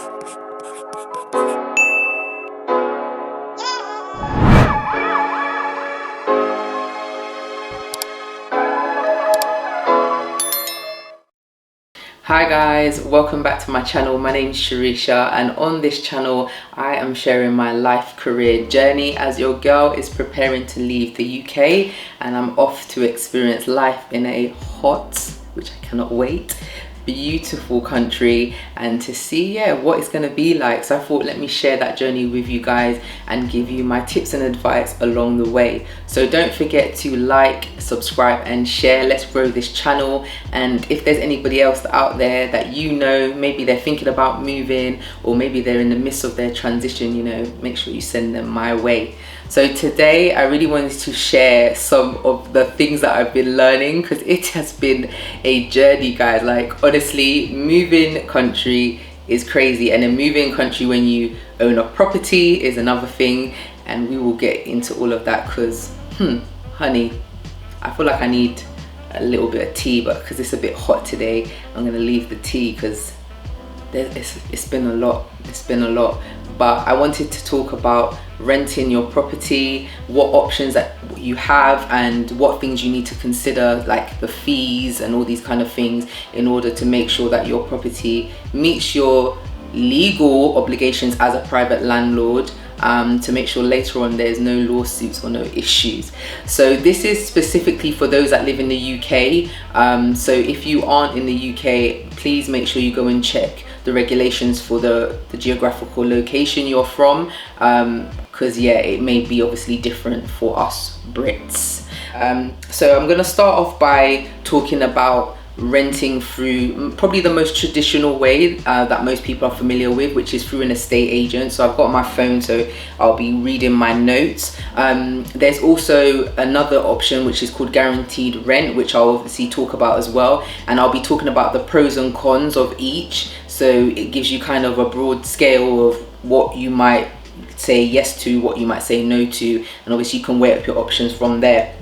Hi guys, welcome back to my channel. My name is Sharisha, and on this channel I am sharing my life career journey as your girl is preparing to leave the UK and I'm off to experience life in a hot, which I cannot wait, beautiful country, and to see what it's going to be like. So I thought, let me share that journey with you guys and give you my tips and advice along the way. So don't forget to like, subscribe and share. Let's grow this channel. And if there's anybody else out there that you know, maybe they're thinking about moving or maybe they're in the midst of their transition, you know, make sure you send them my way. So today I really wanted to share some of the things that I've been learning, because it has been a journey, guys. Like, honestly, moving country is crazy, and then moving country when you own a property is another thing, and we will get into all of that because honey, I feel like I need a little bit of tea, but because it's a bit hot today, I'm gonna leave the tea because it's been a lot. But I wanted to talk about renting your property, what options that you have and what things you need to consider, like the fees and all these kind of things, in order to make sure that your property meets your legal obligations as a private landlord, to make sure later on there's no lawsuits or no issues. So this is specifically for those that live in the UK. So if you aren't in the UK, please make sure you go and check the regulations for the geographical location you're from, because it may be obviously different for us Brits. So I'm gonna start off by talking about renting through probably the most traditional way that most people are familiar with, which is through an estate agent. So I've got my phone, so I'll be reading my notes. There's also another option which is called guaranteed rent, which I'll obviously talk about as well, and I'll be talking about the pros and cons of each, so it gives you kind of a broad scale of what you might say yes to, what you might say no to, and obviously you can weigh up your options from there.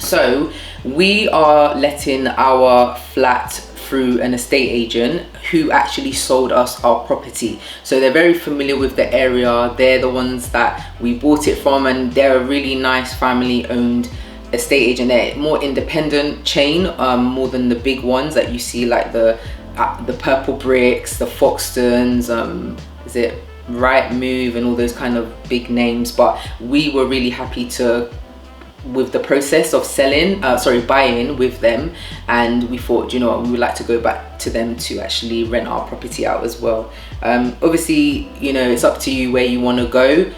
So we are letting our flat through an estate agent who actually sold us our property. So they're very familiar with the area. They're the ones that we bought it from, and they're a really nice family owned estate agent. They're more independent chain, more than the big ones that you see, like the Purple Bricks, the Foxtons, is it Right Move, and all those kind of big names. But we were really happy with the process of buying with them, and we thought, you know what, we would like to go back to them to actually rent our property out as well. Obviously, you know, it's up to you where you want to go.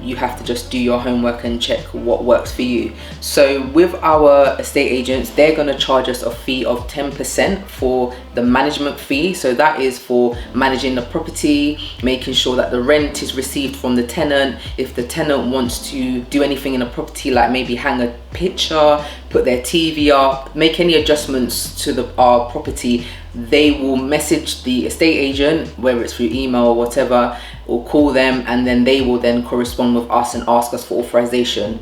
You have to just do your homework and check what works for you. So with our estate agents, they're going to charge us a fee of 10% for the management fee. So that is for managing the property, making sure that the rent is received from the tenant. If the tenant wants to do anything in the property, like maybe hang a picture, put their TV up, make any adjustments to our property, they will message the estate agent, whether it's through email or whatever, or call them, and then they will then correspond with us and ask us for authorization.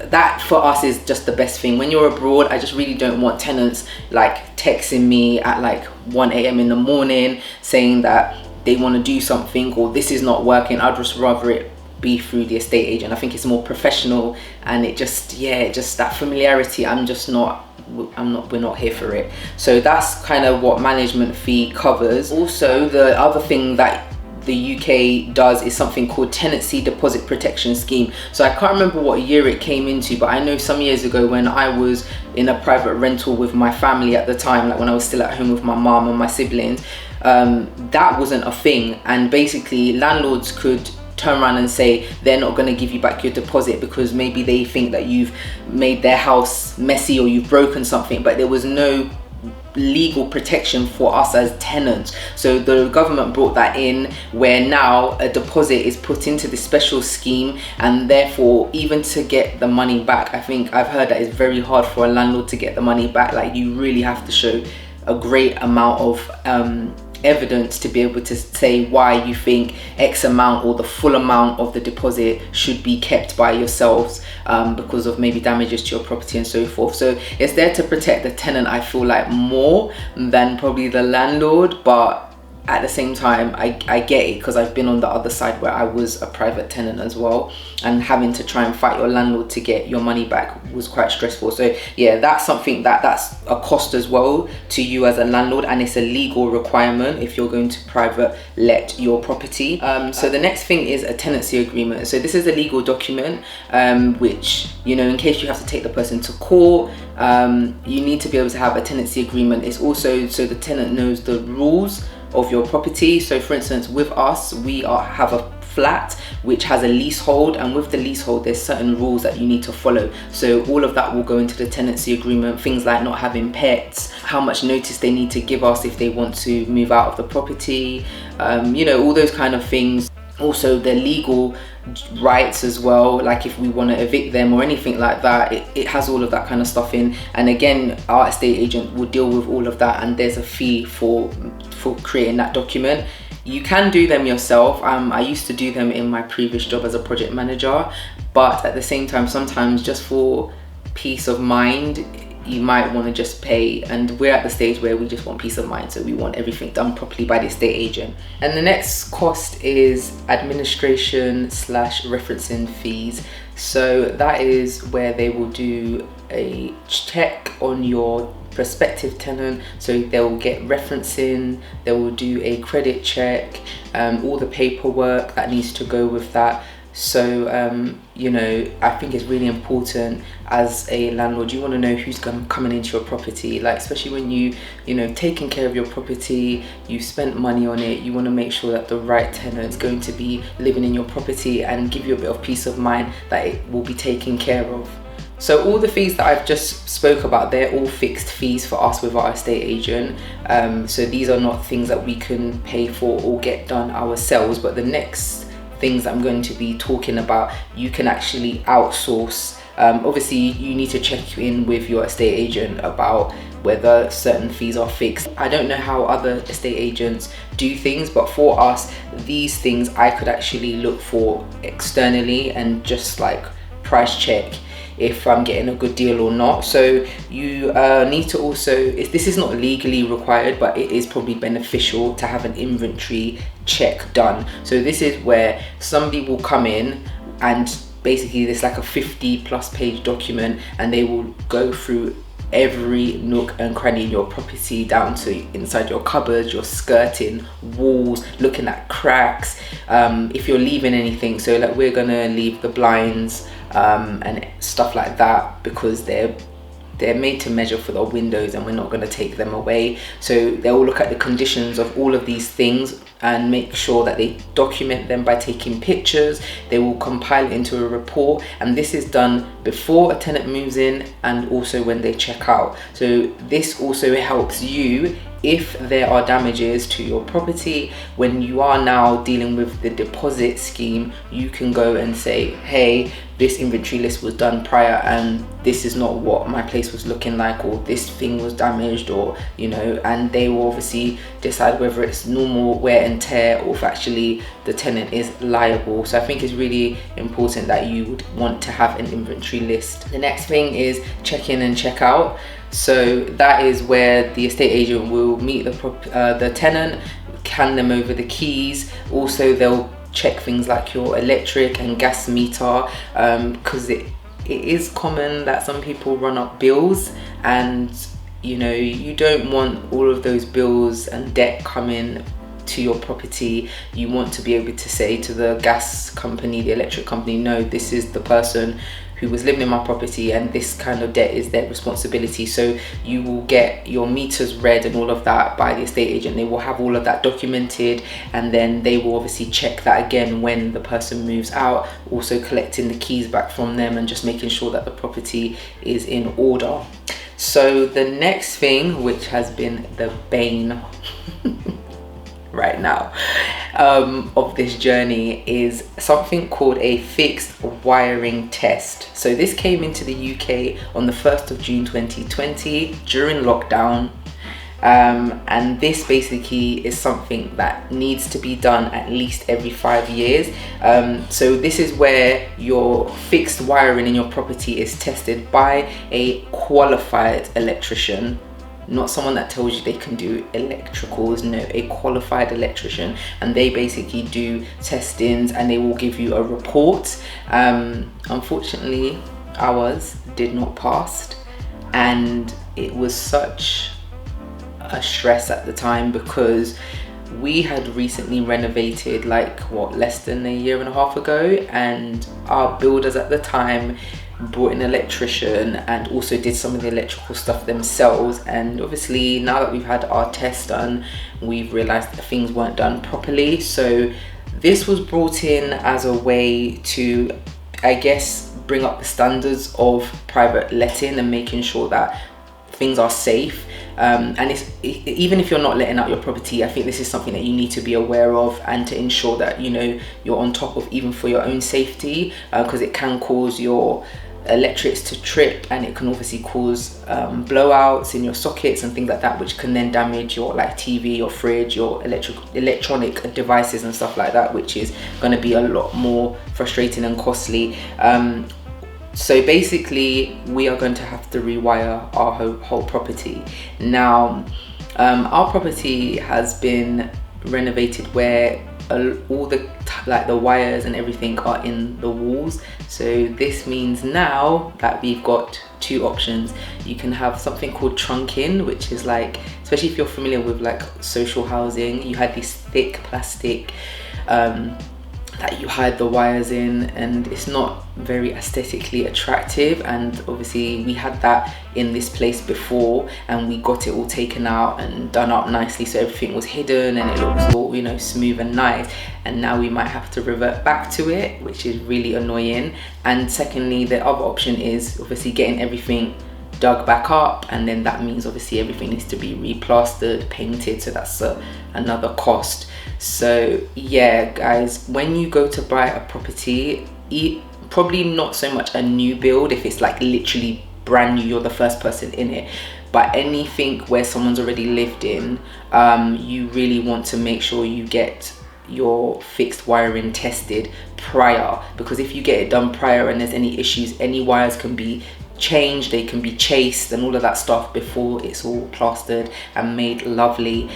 That for us is just the best thing. When you're abroad, I just really don't want tenants like texting me at like 1 a.m. in the morning saying that they want to do something or this is not working. I'd just rather it be through the estate agent. I think it's more professional, and it just that familiarity, we're not here for it. So that's kind of what management fee covers. Also, the other thing that the UK does is something called tenancy deposit protection scheme. So I can't remember what year it came into, but I know some years ago when I was in a private rental with my family at the time, like when I was still at home with my mom and my siblings, that wasn't a thing, and basically landlords could turn around and say they're not going to give you back your deposit because maybe they think that you've made their house messy or you've broken something, but there was no legal protection for us as tenants. So the government brought that in, where now a deposit is put into this special scheme, and therefore even to get the money back, I think I've heard that it's very hard for a landlord to get the money back. Like, you really have to show a great amount of evidence to be able to say why you think X amount or the full amount of the deposit should be kept by yourselves because of maybe damages to your property and so forth. So it's there to protect the tenant, I feel like, more than probably the landlord. But at the same time, I get it, because I've been on the other side where I was a private tenant as well, and having to try and fight your landlord to get your money back was quite stressful. So yeah, that's something that's a cost as well to you as a landlord, and it's a legal requirement if you're going to private let your property. So the next thing is a tenancy agreement. So this is a legal document which, you know, in case you have to take the person to court, you need to be able to have a tenancy agreement. It's also so the tenant knows the rules of your property. So for instance, with us, we have a flat which has a leasehold, and with the leasehold there's certain rules that you need to follow. So all of that will go into the tenancy agreement, things like not having pets, how much notice they need to give us if they want to move out of the property, you know, all those kind of things. Also the legal rights as well, like if we want to evict them or anything like that, it has all of that kind of stuff in. And again, our estate agent will deal with all of that, and there's a fee for creating that document. You can do them yourself. I used to do them in my previous job as a project manager, but at the same time, sometimes just for peace of mind, you might want to just pay, and we're at the stage where we just want peace of mind, so we want everything done properly by the estate agent. And the next cost is administration / referencing fees. So that is where they will do a check on your prospective tenant, so they'll get referencing, they will do a credit check, all the paperwork that needs to go with that. So you know, I think it's really important as a landlord, you want to know who's coming into your property, like especially when you know, taking care of your property, you've spent money on it, you want to make sure that the right tenant is going to be living in your property and give you a bit of peace of mind that it will be taken care of. So all the fees that I've just spoke about, they're all fixed fees for us with our estate agent. So these are not things that we can pay for or get done ourselves, but the next things I'm going to be talking about, you can actually outsource. Obviously you need to check in with your estate agent about whether certain fees are fixed. I don't know how other estate agents do things, but for us, these things I could actually look for externally and just like price check if I'm getting a good deal or not. So you need to also, this is not legally required, but it is probably beneficial to have an inventory check done. So this is where somebody will come in, and basically there's like a 50+ page document, and they will go through every nook and cranny in your property, down to inside your cupboards, your skirting, walls, looking at cracks, if you're leaving anything. So like we're gonna leave the blinds and stuff like that, because they're made to measure for the windows and we're not going to take them away. So they'll look at the conditions of all of these things and make sure that they document them by taking pictures. They will compile it into a report, and this is done before a tenant moves in and also when they check out. So this also helps you if there are damages to your property. When you are now dealing with the deposit scheme, you can go and say, hey, this inventory list was done prior and this is not what my place was looking like, or this thing was damaged, or you know, and they will obviously decide whether it's normal wear and tear or if actually the tenant is liable. So I think it's really important that you would want to have an inventory list. The next thing is check in and check out. So that is where the estate agent will meet the tenant, hand them over the keys. Also they'll check things like your electric and gas meter, because it is common that some people run up bills, and you know, you don't want all of those bills and debt coming to your property. You want to be able to say to the gas company, the electric company, no, this is the person who was living in my property and this kind of debt is their responsibility. So you will get your meters read and all of that by the estate agent. They will have all of that documented, and then they will obviously check that again when the person moves out, also collecting the keys back from them and just making sure that the property is in order. So the next thing, which has been the bane right now of this journey, is something called a fixed wiring test. So this came into the UK on the 1st of June 2020 during lockdown, And this basically is something that needs to be done at least every 5 years. So this is where your fixed wiring in your property is tested by a qualified electrician, not someone that tells you they can do electricals. No, a qualified electrician, and they basically do testings and they will give you a report. Unfortunately, ours did not pass, and it was such a stress at the time because we had recently renovated, like what, less than a year and a half ago, and our builders at the time brought in an electrician and also did some of the electrical stuff themselves. And obviously now that we've had our test done, we've realized that things weren't done properly. So this was brought in as a way to, I guess, bring up the standards of private letting and making sure that things are safe. And even if you're not letting out your property, I think this is something that you need to be aware of and to ensure that, you know, you're on top of, even for your own safety, because it can cause your electrics to trip, and it can obviously cause blowouts in your sockets and things like that, which can then damage your like TV, your fridge, your electronic devices and stuff like that, which is going to be a lot more frustrating and costly. So basically we are going to have to rewire our whole property. Now our property has been renovated where all the wires and everything are in the walls. So this means now that we've got two options. You can have something called trunking, which is like, especially if you're familiar with like social housing, you had this thick plastic that you hide the wires in, and it's not very aesthetically attractive. And obviously we had that in this place before, and we got it all taken out and done up nicely, so everything was hidden and it looks all, you know, smooth and nice. And now we might have to revert back to it, which is really annoying. And secondly, the other option is obviously getting everything dug back up, and then that means obviously everything needs to be replastered, painted, so that's another cost. So yeah guys, when you go to buy a property, probably not so much a new build if it's like literally brand new, you're the first person in it, but anything where someone's already lived in, you really want to make sure you get your fixed wiring tested prior, because if you get it done prior and there's any issues, any wires can be changed, they can be chased and all of that stuff before it's all plastered and made lovely.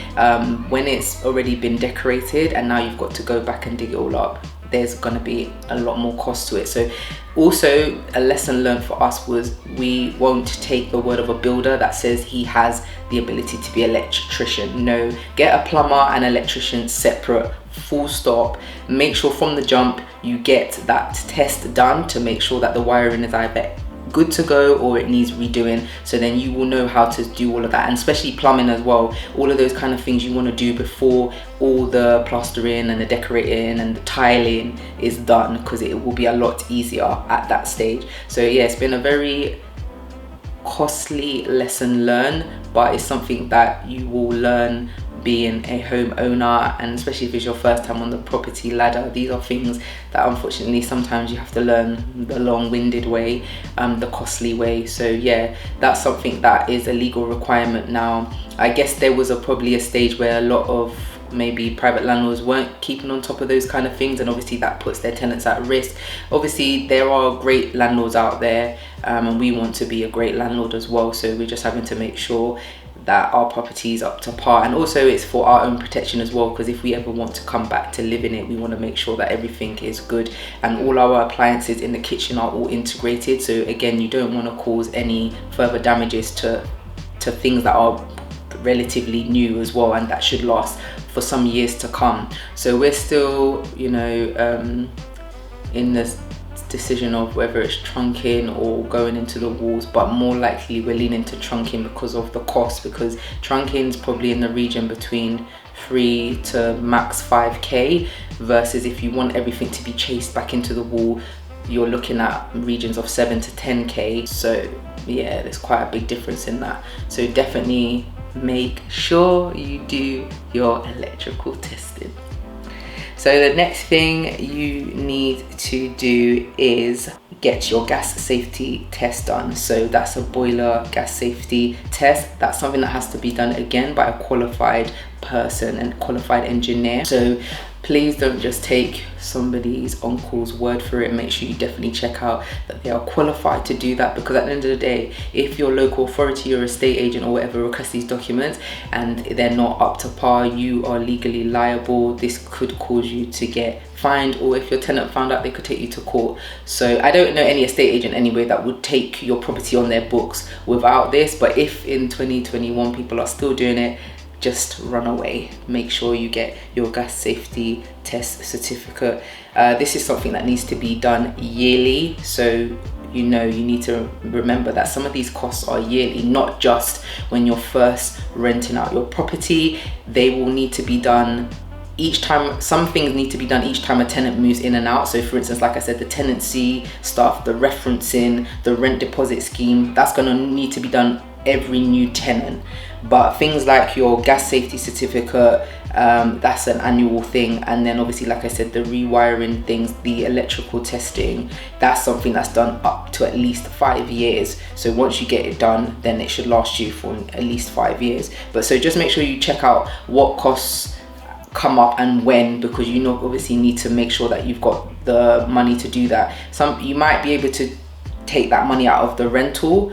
When it's already been decorated and now you've got to go back and dig it all up, there's going to be a lot more cost to it. So also a lesson learned for us was we won't take the word of a builder that says he has the ability to be an electrician. No, get a plumber and electrician separate, full stop. Make sure from the jump you get that test done to make sure that the wiring is either good to go or it needs redoing, so then you will know how to do all of that. And especially plumbing as well, all of those kind of things you want to do before all the plastering and the decorating and the tiling is done, because it will be a lot easier at that stage. So yeah, it's been a very costly lesson learned, but it's something that you will learn being a homeowner, and especially if it's your first time on the property ladder. These are things that unfortunately sometimes you have to learn the long-winded way, the costly way. So yeah, that's something that is a legal requirement now. I guess there was probably a stage where a lot of maybe private landlords weren't keeping on top of those kind of things, and obviously that puts their tenants at risk. Obviously there are great landlords out there, and we want to be a great landlord as well, so we're just having to make sure that our property is up to par. And also it's for our own protection as well, because if we ever want to come back to live in it, we want to make sure that everything is good and all our appliances in the kitchen are all integrated. So again, you don't want to cause any further damages to things that are relatively new as well, and that should last for some years to come. So we're still, you know, in this decision of whether it's trunking or going into the walls, but more likely we're leaning to trunking because of the cost, because trunking is probably in the region between 3 to max 5k, versus if you want everything to be chased back into the wall, you're looking at regions of 7 to 10k. So yeah, there's quite a big difference in that. So definitely make sure you do your electrical testing. So the next thing you need to do is get your gas safety test done. So that's a boiler gas safety test. That's something that has to be done again by a qualified person and qualified engineer. So please don't just take somebody's uncle's word for it. Make sure you definitely check out that they are qualified to do that, because at the end of the day, if your local authority or estate agent or whatever requests these documents and they're not up to par, you are legally liable. This could cause you to get fined, or if your tenant found out, they could take you to court. So I don't know any estate agent anyway that would take your property on their books without this, but if in 2021 people are still doing it, just run away. Make sure you get your gas safety test certificate. This is something that needs to be done yearly, so you need to remember that some of these costs are yearly, not just when you're first renting out your property. They will need to be done each time. Some things need to be done each time a tenant moves in and out. So for instance, like I said, the tenancy stuff, the referencing, the rent deposit scheme, that's going to need to be done every new tenant. But things like your gas safety certificate, that's an annual thing. And then obviously, like I said, the rewiring things, the electrical testing, that's something that's done up to at least 5 years. So once you get it done, then it should last you for at least 5 years. But so just make sure you check out what costs come up and when, because obviously need to make sure that you've got the money to do that. You might be able to take that money out of the rental,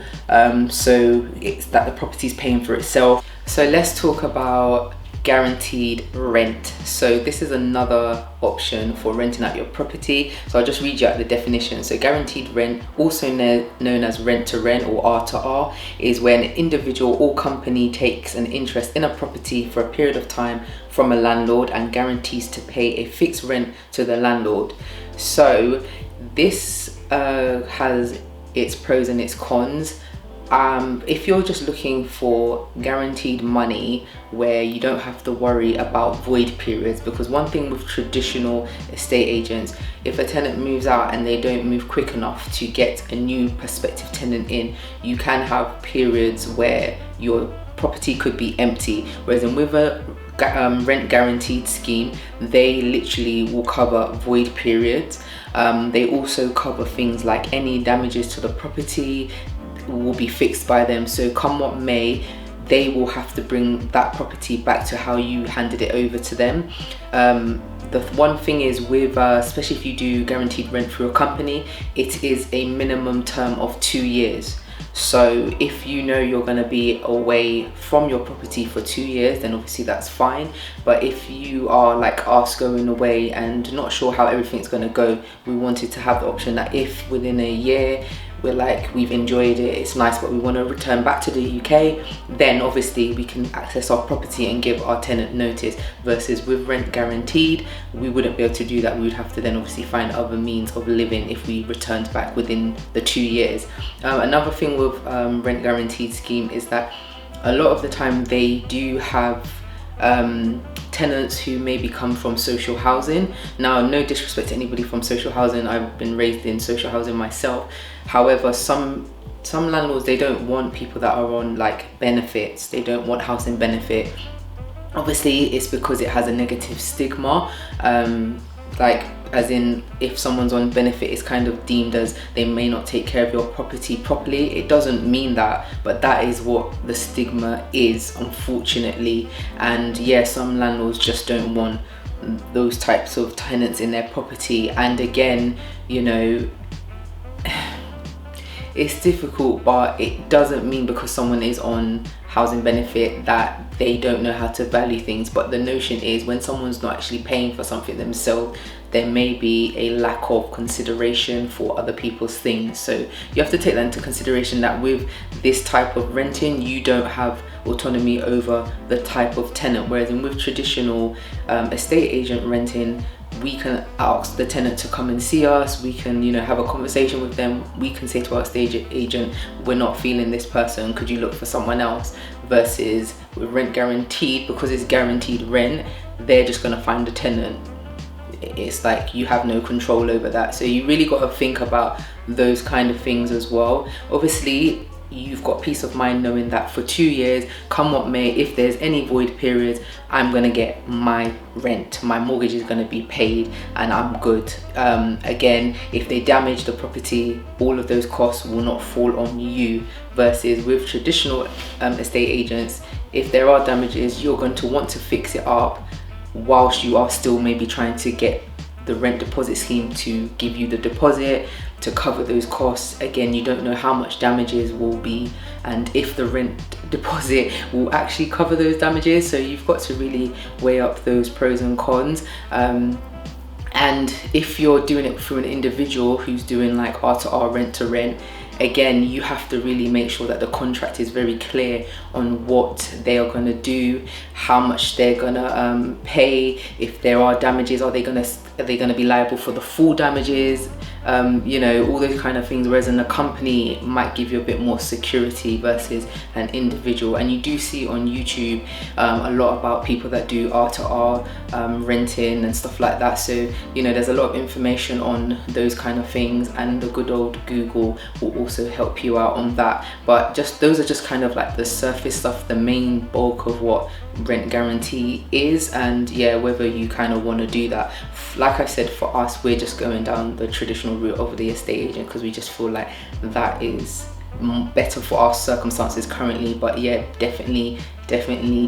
so it's that the property's paying for itself. So let's talk about guaranteed rent. So this is another option for renting out your property. So I'll just read you out the definition. So guaranteed rent, also known as rent to rent or R to R, is when an individual or company takes an interest in a property for a period of time from a landlord and guarantees to pay a fixed rent to the landlord. So this has its pros and its cons. If you're just looking for guaranteed money where you don't have to worry about void periods, because one thing with traditional estate agents, if a tenant moves out and they don't move quick enough to get a new prospective tenant in, you can have periods where your property could be empty. Whereas with a rent guaranteed scheme, they literally will cover void periods. They also cover things like any damages to the property will be fixed by them. So come what may, they will have to bring that property back to how you handed it over to them. The one thing is with, especially if you do guaranteed rent through a company, it is a minimum term of 2 years. So if you're going to be away from your property for 2 years, then obviously that's fine. But if you are like us, going away and not sure how everything's going to go, we wanted to have the option that if within a year we're like, we've enjoyed it, it's nice, but we want to return back to the UK, then obviously we can access our property and give our tenant notice. Versus with rent guaranteed, we wouldn't be able to do that. We would have to then obviously find other means of living if we returned back within the 2 years. Another thing with rent guaranteed scheme is that a lot of the time they do have tenants who maybe come from social housing. Now, no disrespect to anybody from social housing, I've been raised in social housing myself. However, some landlords, they don't want people that are on like benefits. They don't want housing benefit. Obviously it's because it has a negative stigma, like as in if someone's on benefit, it's kind of deemed as they may not take care of your property properly. It doesn't mean that, but that is what the stigma is, unfortunately. And yeah, some landlords just don't want those types of tenants in their property. And again, it's difficult, but it doesn't mean because someone is on housing benefit that they don't know how to value things. But the notion is when someone's not actually paying for something themselves, there may be a lack of consideration for other people's things. So you have to take that into consideration, that with this type of renting, you don't have autonomy over the type of tenant. Whereas with traditional estate agent renting, we can ask the tenant to come and see us, we can have a conversation with them, we can say to our estate agent, we're not feeling this person, could you look for someone else? Versus with rent guaranteed, because it's guaranteed rent, they're just going to find a tenant. It's like you have no control over that. So you really got to think about those kind of things as well. Obviously you've got peace of mind knowing that for 2 years, come what may, if there's any void periods, I'm gonna get my rent, my mortgage is gonna be paid, and I'm good. Again, if they damage the property, all of those costs will not fall on you, versus with traditional estate agents, if there are damages, you're going to want to fix it up whilst you are still maybe trying to get the rent deposit scheme to give you the deposit to cover those costs. Again, you don't know how much damages will be and if the rent deposit will actually cover those damages, so you've got to really weigh up those pros and cons. And if you're doing it through an individual who's doing like R to R, rent to rent, again, you have to really make sure that the contract is very clear on what they are going to do, how much they're going to pay. If there are damages, are they going to be liable for the full damages? You know, all those kind of things. Whereas in a company, it might give you a bit more security versus an individual. And you do see on YouTube a lot about people that do R to R renting and stuff like that. So, you know, there's a lot of information on those kind of things, and the good old Google will also help you out on that. But just those are just kind of like the surface stuff, the main bulk of what rent guarantee is. And yeah, whether you kind of want to do that, like I said, for us, we're just going down the traditional route of the estate agent because we just feel like that is better for our circumstances currently. But yeah, definitely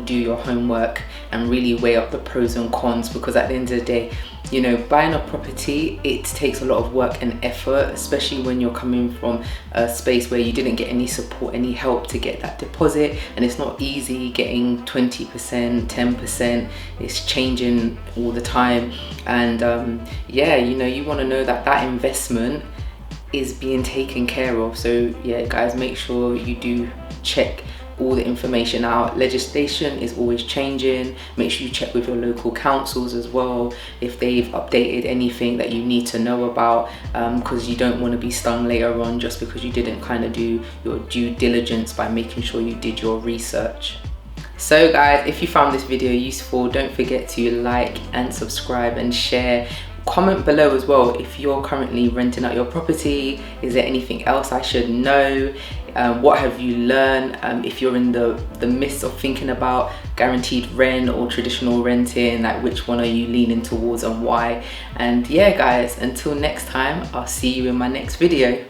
do your homework and really weigh up the pros and cons, because at the end of the day, you know, buying a property, it takes a lot of work and effort, especially when you're coming from a space where you didn't get any support, any help to get that deposit. And it's not easy getting 20%, 10%, it's changing all the time. And yeah, you know, you want to know that that investment is being taken care of. So yeah, guys, make sure you do check all the information out. Legislation is always changing. Make sure you check with your local councils as well if they've updated anything that you need to know about, because you don't want to be stung later on just because you didn't kind of do your due diligence by making sure you did your research. So guys, if you found this video useful, don't forget to like and subscribe and share. Comment below as well if you're currently renting out your property. Is there anything else I should know? What have you learned? If you're in the midst of thinking about guaranteed rent or traditional renting, like which one are you leaning towards and why? And yeah guys, until next time, I'll see you in my next video.